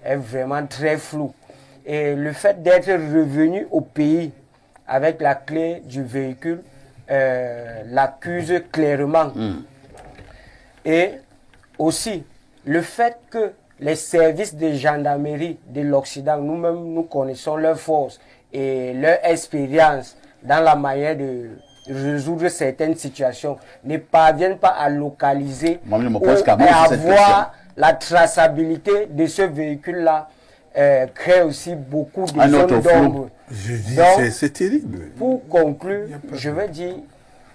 est vraiment très flou. Et le fait d'être revenu au pays avec la clé du véhicule l'accuse clairement. Et aussi, le fait que les services de gendarmerie de l'Occident, nous-mêmes, nous connaissons leur force et leur expérience dans la manière de résoudre certaines situations, ne parviennent pas à localiser ou à avoir la traçabilité de ce véhicule-là, crée aussi beaucoup de zones d'ombre. C'est terrible. Pour conclure, je vais dire,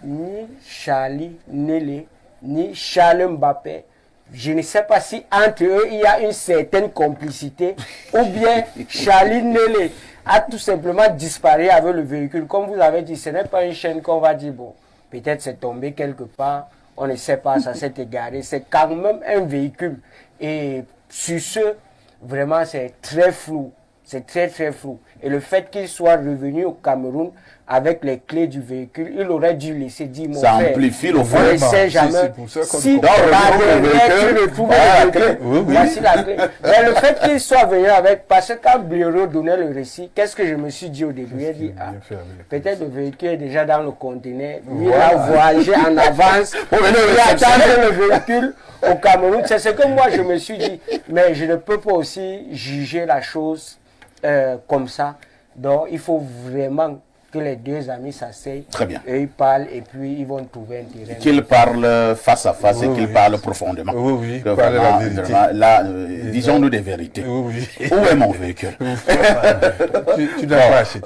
ni Charlie Nélé, ni Charles Mbappé, je ne sais pas si entre eux il y a une certaine complicité, ou bien Charlie Nélé a tout simplement disparu avec le véhicule. Comme vous avez dit, ce n'est pas une chaîne qu'on va dire, bon, peut-être c'est tombé quelque part, on ne sait pas, ça s'est égaré. C'est quand même un véhicule. Et sur ce, vraiment, c'est très flou. C'est très très flou. Et le fait qu'il soit revenu au Cameroun avec les clés du véhicule, il aurait dû laisser dire mon ça frère. Amplifie le On ne sait jamais. Si dans le véhicule, voici la clé. Mais le fait qu'il soit venu avec, parce que quand Blaireau donnait le récit, qu'est-ce que je me suis dit au début? Il dit, peut-être le véhicule est déjà dans le conteneur. Lui, il a voyagé en avance. Il attendait le véhicule au Cameroun. C'est ce que moi je me suis dit. Mais je ne peux pas aussi juger la chose comme ça. Donc il faut vraiment que les deux amis s'asseyent. Très bien. Et ils parlent et puis ils vont trouver un terrain. Qu'ils parlent face à face et qu'ils parlent profondément. Oui, que vraiment, disons-nous des vérités. Où est mon véhicule? Tu n'as pas acheté.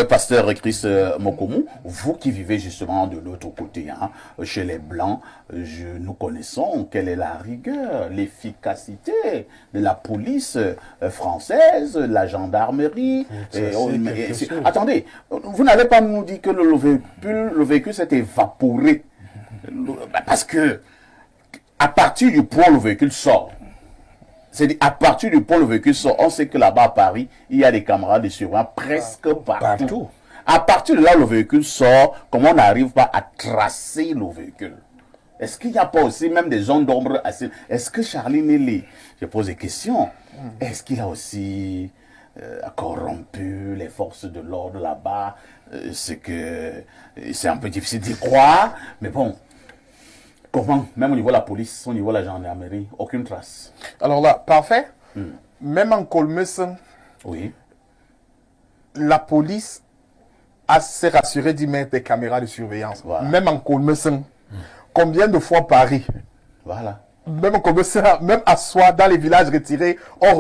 Pasteur Chris Mokomu, vous qui vivez justement de l'autre côté, hein, chez les Blancs, nous connaissons quelle est la rigueur, l'efficacité de la police française, la gendarmerie. Attendez, vous n'allez pas nous dire que le véhicule s'est évaporé. Parce que à partir du point où le véhicule sort, c'est-à-dire à partir du point où le véhicule sort, on sait que là-bas à Paris, il y a des caméras de surveillance presque partout. À partir de là où le véhicule sort, comment on n'arrive pas à tracer le véhicule? Est-ce qu'il n'y a pas aussi même des zones d'ombre assez... Est-ce que Charlie Nélé, je pose des questions, est-ce qu'il a aussi corrompu les forces de l'ordre là-bas? C'est un peu difficile d'y croire, mais bon, comment, même au niveau de la police, au niveau de la gendarmerie, aucune trace. Alors là, parfait. Même en Colmeus, oui, la police s'est rassurée d'y mettre des caméras de surveillance. Voilà. Même en Colmeus, combien de fois Paris? Voilà. Même en Colmeus, même à soi, dans les villages retirés, on